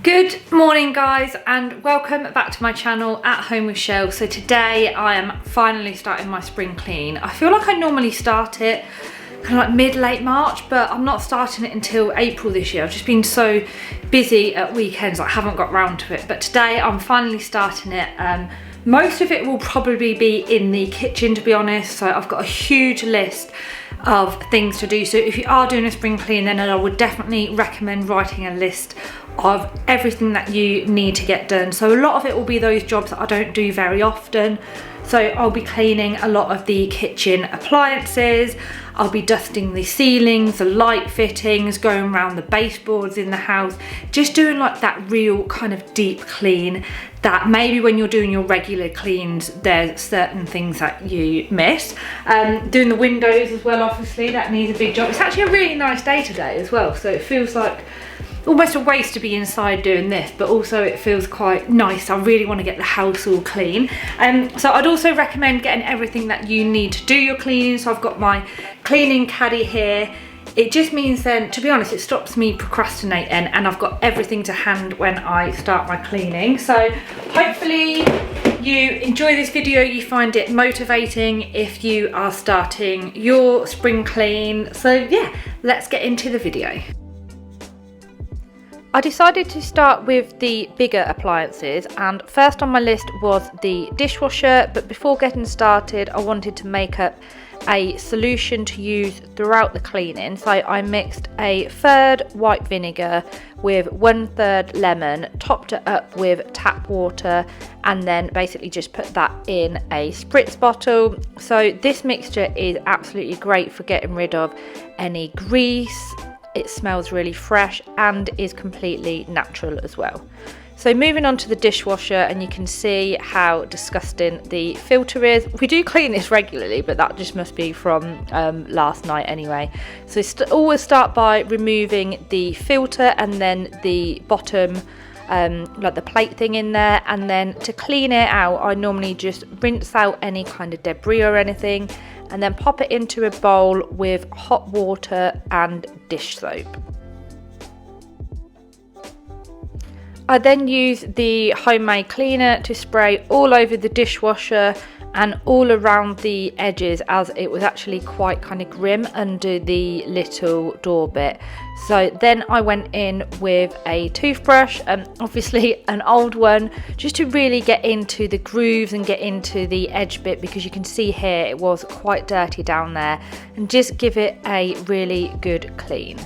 Good morning guys, and welcome back to my channel At Home with Shell. So today I am finally starting my spring clean. I feel like I normally start it kind of like mid-late March, but I'm not starting it until April this year. I've just been so busy at weekends, I haven't got round to it. But today I'm finally starting it. Most of it will probably be in the kitchen, to be honest. So I've got a huge list of things to do. So if you are doing a spring clean, then I would definitely recommend writing a list of everything that you need to get done. So a lot of it will be those jobs that I don't do very often. So I'll be cleaning a lot of the kitchen appliances, I'll be dusting the ceilings, the light fittings, going around the baseboards in the house, just doing like that real kind of deep clean that maybe when you're doing your regular cleans, there's certain things that you miss. Doing the windows as well, obviously, that needs a big job. It's actually a really nice day today as well, so it feels like almost a waste to be inside doing this, but also it feels quite nice. I really want to get the house all clean. So I'd also recommend getting everything that you need to do your cleaning. So I've got my cleaning caddy here. It just means then, to be honest, it stops me procrastinating, and I've got everything to hand when I start my cleaning. So hopefully you enjoy this video, you find it motivating if you are starting your spring clean. So yeah, let's get into the video. I decided to start with the bigger appliances, and first on my list was the dishwasher, but before getting started I wanted to make up a solution to use throughout the cleaning. So I mixed a third white vinegar with 1/3 lemon, topped it up with tap water, and then basically just put that in a spritz bottle. So this mixture is absolutely great for getting rid of any grease. It smells really fresh and is completely natural as well. So moving on to the dishwasher, and you can see how disgusting the filter is. We do clean this regularly, but that just must be from last night anyway. So always start by removing the filter and then the bottom like the plate thing in there, and then to clean it out I normally just rinse out any kind of debris or anything, and then pop it into a bowl with hot water and dish soap. I then use the homemade cleaner to spray all over the dishwasher and all around the edges, as it was actually quite kind of grim under the little door bit. So then I went in with a toothbrush, obviously an old one, just to really get into the grooves and get into the edge bit, because you can see here it was quite dirty down there, and just give it a really good clean.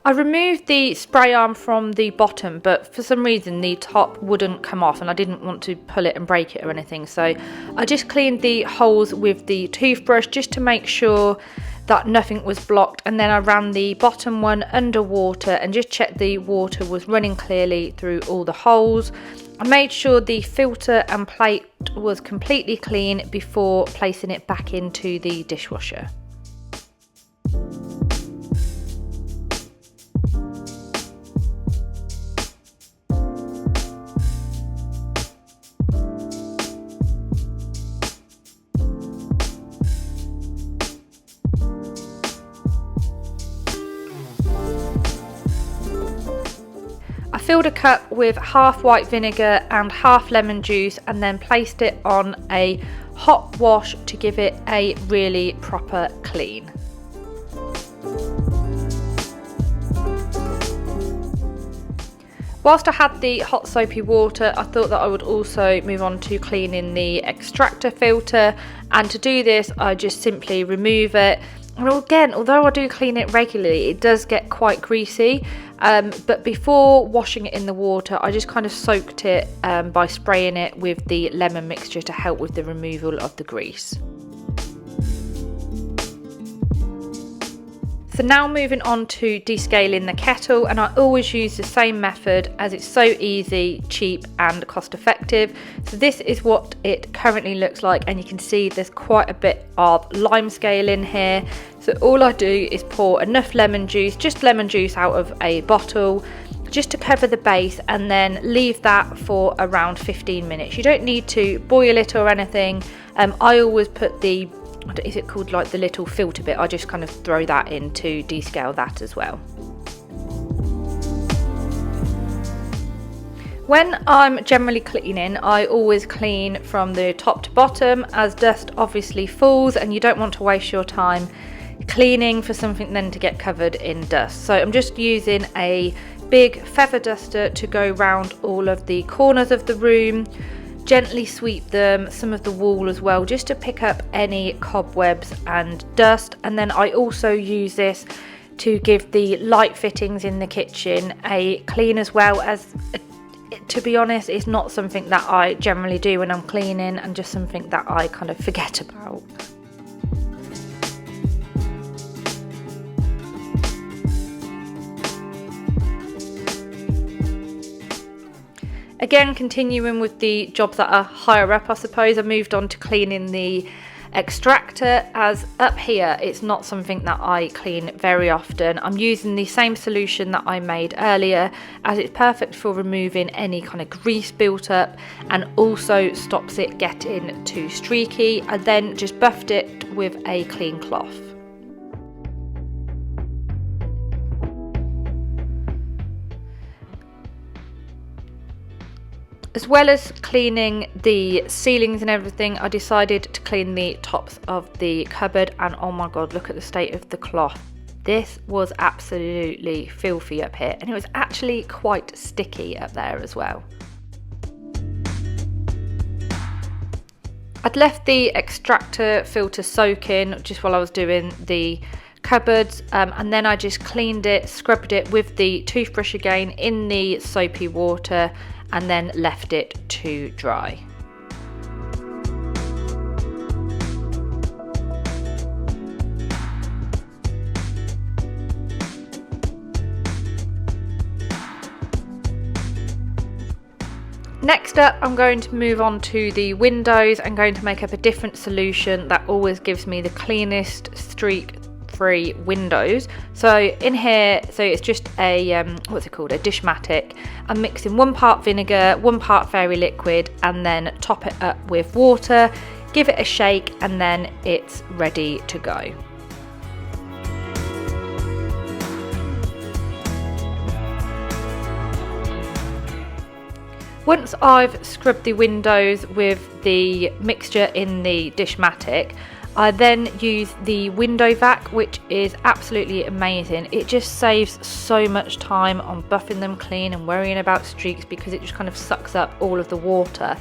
I removed the spray arm from the bottom, but for some reason the top wouldn't come off, and I didn't want to pull it and break it or anything. So I just cleaned the holes with the toothbrush just to make sure that nothing was blocked, and then I ran the bottom one under water and just checked the water was running clearly through all the holes. I made sure the filter and plate was completely clean before placing it back into the dishwasher. I filled a cup with half white vinegar and half lemon juice, and then placed it on a hot wash to give it a really proper clean. Whilst I had the hot soapy water, I thought that I would also move on to cleaning the extractor filter, and to do this I just simply remove it, And again, although I do clean it regularly, it does get quite greasy. But before washing it in the water, I just kind of soaked it by spraying it with the lemon mixture to help with the removal of the grease. So now moving on to descaling the kettle, and I always use the same method as it's so easy, cheap and cost effective. So this is what it currently looks like, and you can see there's quite a bit of lime scale in here. So all I do is pour enough lemon juice, just lemon juice out of a bottle, just to cover the base, and then leave that for around 15 minutes. You don't need to boil it or anything. I always put the, is it called like the little filter bit? I just kind of throw that in to descale that as well. When I'm generally cleaning, I always clean from the top to bottom, as dust obviously falls and you don't want to waste your time cleaning for something then to get covered in dust. So I'm just using a big feather duster to go around all of the corners of the room, gently sweep them, some of the wall as well, just to pick up any cobwebs and dust. And then I also use this to give the light fittings in the kitchen a clean as well, as to be honest, it's not something that I generally do when I'm cleaning, and just something that I kind of forget about. Again, continuing with the jobs that are higher up, I suppose, I moved on to cleaning the extractor, as up here it's not something that I clean very often. I'm using the same solution that I made earlier, as it's perfect for removing any kind of grease built up and also stops it getting too streaky. I then just buffed it with a clean cloth. As well as cleaning the ceilings and everything, I decided to clean the tops of the cupboard, and oh my god, look at the state of the cloth. This was absolutely filthy up here, and it was actually quite sticky up there as well. I'd left the extractor filter soaking just while I was doing the cupboards, and then I just cleaned it, scrubbed it with the toothbrush again in the soapy water, and then left it to dry. Next up, I'm going to move on to the windows. I'm going to make up a different solution that always gives me the cleanest streak-free windows. So in here, so it's just a what's it called, a dishmatic. I'm mixing 1 part vinegar, 1 part fairy liquid, and then top it up with water, give it a shake, and then it's ready to go. Once I've scrubbed the windows with the mixture in the dishmatic, I then use the window vac, which is absolutely amazing. It just saves so much time on buffing them clean and worrying about streaks, because it just kind of sucks up all of the water.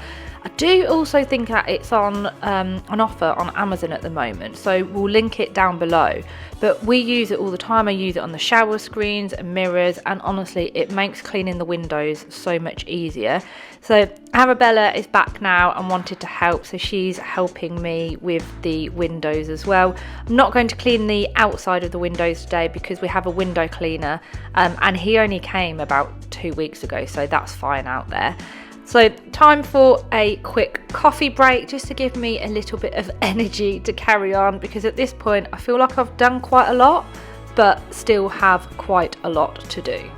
I do also think that it's on an offer on Amazon at the moment, so we'll link it down below. But we use it all the time. I use it on the shower screens and mirrors, and honestly it makes cleaning the windows so much easier. So Arabella is back now and wanted to help, so she's helping me with the windows as well. I'm not going to clean the outside of the windows today because we have a window cleaner, and he only came about 2 weeks ago, so that's fine out there. So time for a quick coffee break, just to give me a little bit of energy to carry on, because at this point I feel like I've done quite a lot but still have quite a lot to do.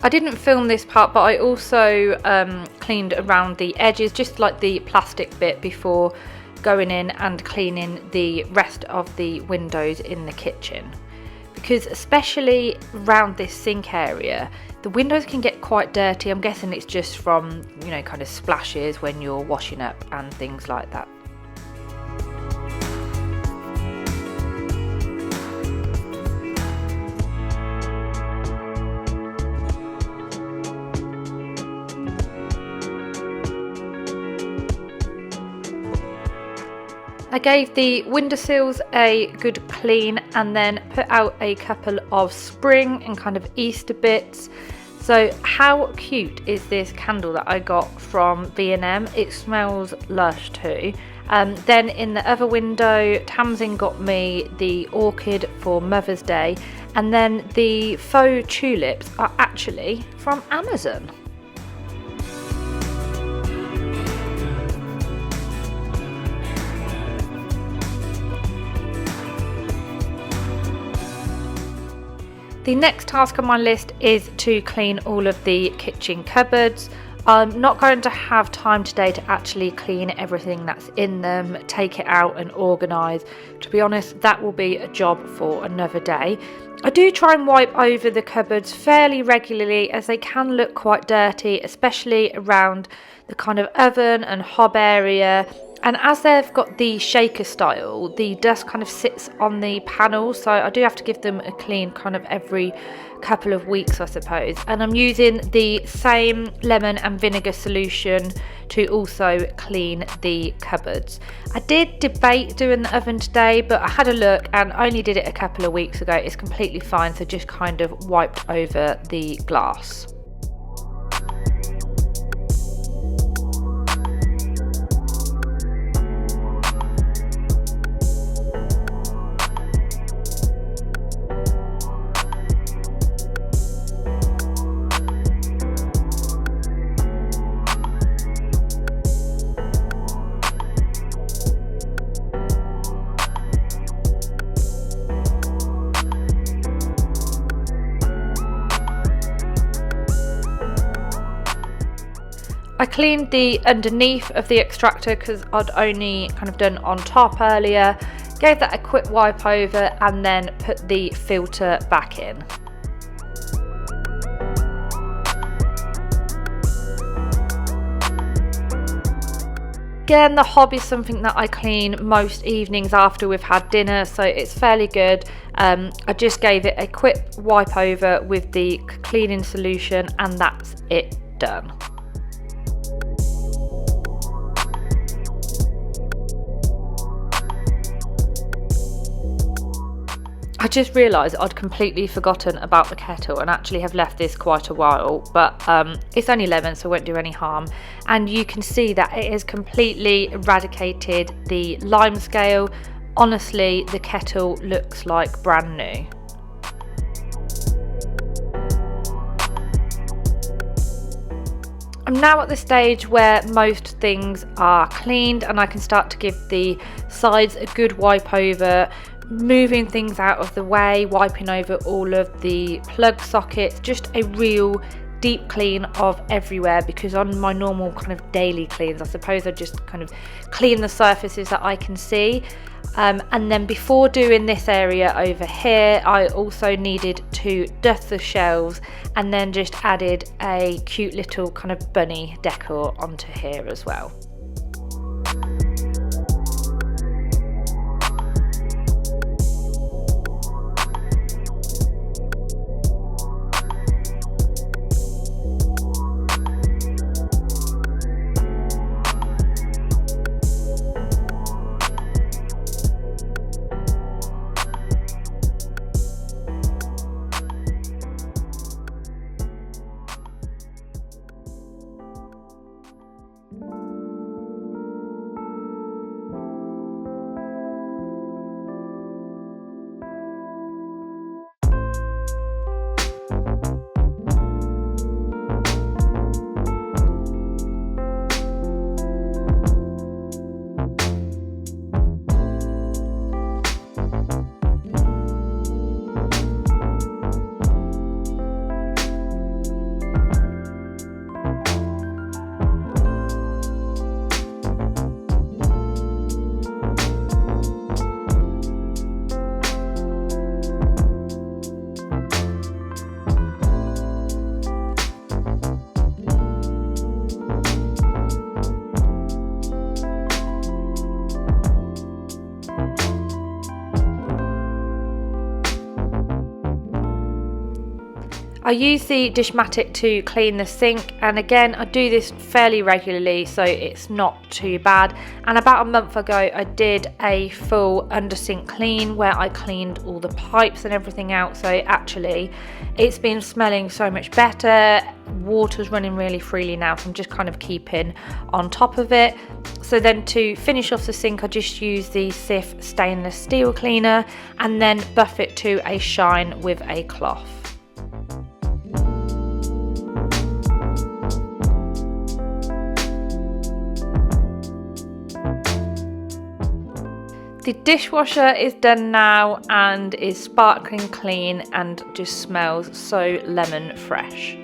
I didn't film this part, but I also cleaned around the edges, just like the plastic bit, before going in and cleaning the rest of the windows in the kitchen. because especially around this sink area, the windows can get quite dirty. I'm guessing it's just from, you know, kind of splashes when you're washing up and things like that. I gave the windowsills a good clean and then put out a couple of spring and kind of Easter bits. So how cute is this candle that I got from B&M? It smells lush too. Then in the other window, Tamsin got me the orchid for Mother's Day, and then the faux tulips are actually from Amazon. The next task on my list is to clean all of the kitchen cupboards. I'm not going to have time today to actually clean everything that's in them, take it out and organise. To be honest, that will be a job for another day. I do try and wipe over the cupboards fairly regularly, as they can look quite dirty, especially around the kind of oven and hob area. And as they've got the shaker style, the dust kind of sits on the panels, so I do have to give them a clean kind of every couple of weeks, I suppose. And I'm using the same lemon and vinegar solution to also clean the cupboards. I did debate doing the oven today, but I had a look and only did it a couple of weeks ago. It's completely fine, so just kind of wiped over the glass. I cleaned the underneath of the extractor because I'd only kind of done on top earlier, gave that a quick wipe over and then put the filter back in. Again, the hob is something that I clean most evenings after we've had dinner, so it's fairly good. I just gave it a quick wipe over with the cleaning solution and that's it done. I just realised I'd completely forgotten about the kettle and actually have left this quite a while, but it's only lemon, so it won't do any harm. And you can see that it has completely eradicated the lime scale. Honestly, the kettle looks like brand new. I'm now at the stage where most things are cleaned and I can start to give the sides a good wipe over, moving things out of the way, wiping over all of the plug sockets, just a real deep clean of everywhere, because on my normal kind of daily cleans, I suppose I just kind of clean the surfaces that I can see. And then before doing this area over here, I also needed to dust the shelves and then just added a cute little kind of bunny decor onto here as well. I use the Dishmatic to clean the sink, and again I do this fairly regularly, so it's not too bad. And about a month ago I did a full under sink clean where I cleaned all the pipes and everything out, so actually it's been smelling so much better. Water's running really freely now, so I'm just kind of keeping on top of it. So then to finish off the sink I just use the Cif stainless steel cleaner and then buff it to a shine with a cloth. The dishwasher is done now and is sparkling clean and just smells so lemon fresh.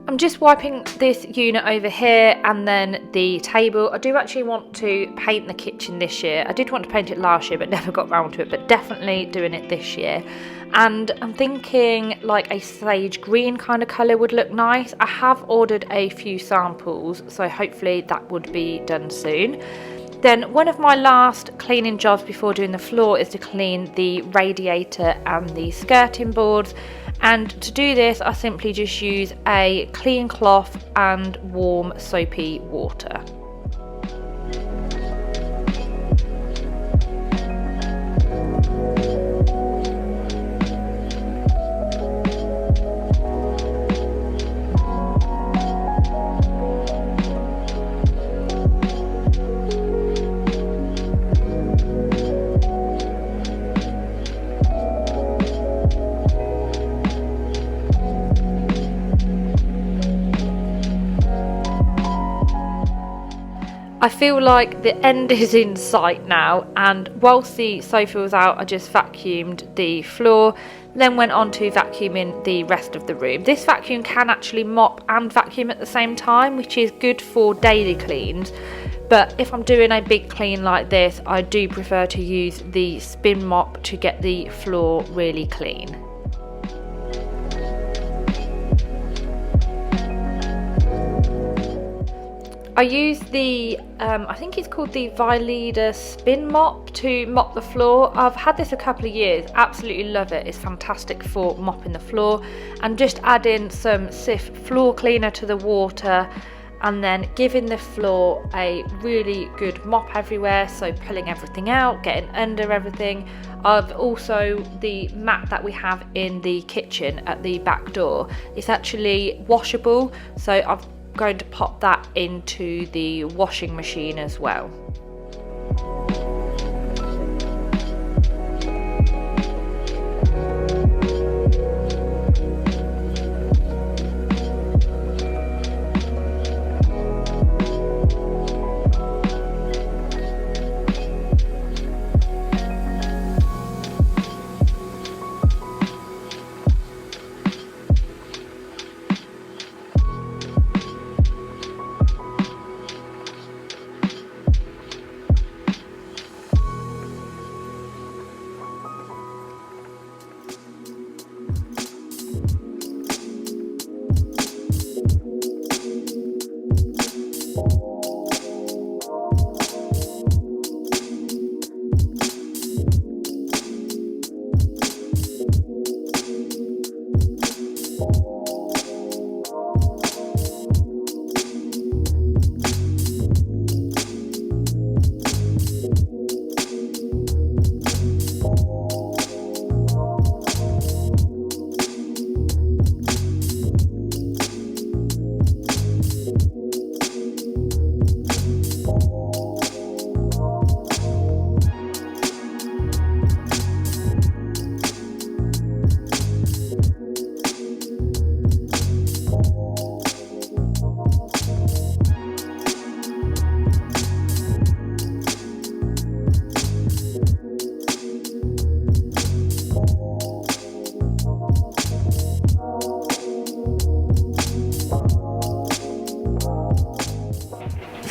I'm just wiping this unit over here and then the table. I do actually want to paint the kitchen this year. I did want to paint it last year but never got around to it, but definitely doing it this year. And I'm thinking like a sage green kind of colour would look nice. I have ordered a few samples, so hopefully that would be done soon. Then one of my last cleaning jobs before doing the floor is to clean the radiator and the skirting boards. And to do this I simply just use a clean cloth and warm soapy water. I feel like the end is in sight now, and whilst the sofa was out I just vacuumed the floor, then went on to vacuuming the rest of the room. This vacuum can actually mop and vacuum at the same time, which is good for daily cleans, but if I'm doing a big clean like this I do prefer to use the spin mop to get the floor really clean. I use the, I think it's called the Radiator spin mop to mop the floor. I've had this a couple of years, absolutely love it. It's fantastic for mopping the floor, and just adding some Cif floor cleaner to the water and then giving the floor a really good mop everywhere, so pulling everything out, getting under everything. I've also, the mat that we have in the kitchen at the back door, it's actually washable, so I've going to pop that into the washing machine as well.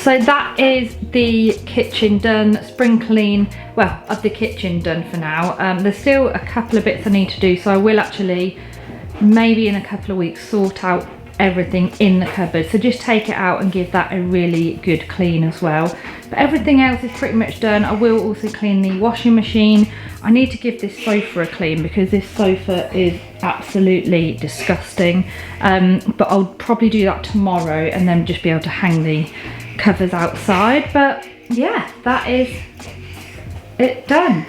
So that is the kitchen done, spring clean, well, of the kitchen done for now. There's still a couple of bits I need to do, so I will actually, maybe in a couple of weeks, sort out everything in the cupboard. So just take it out and give that a really good clean as well. But everything else is pretty much done. I will also clean the washing machine. I need to give this sofa a clean because this sofa is absolutely disgusting. But I'll probably do that tomorrow and then just be able to hang the covers outside. But yeah, that is it done.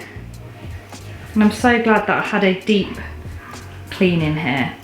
And I'm so glad that I had a deep clean in here.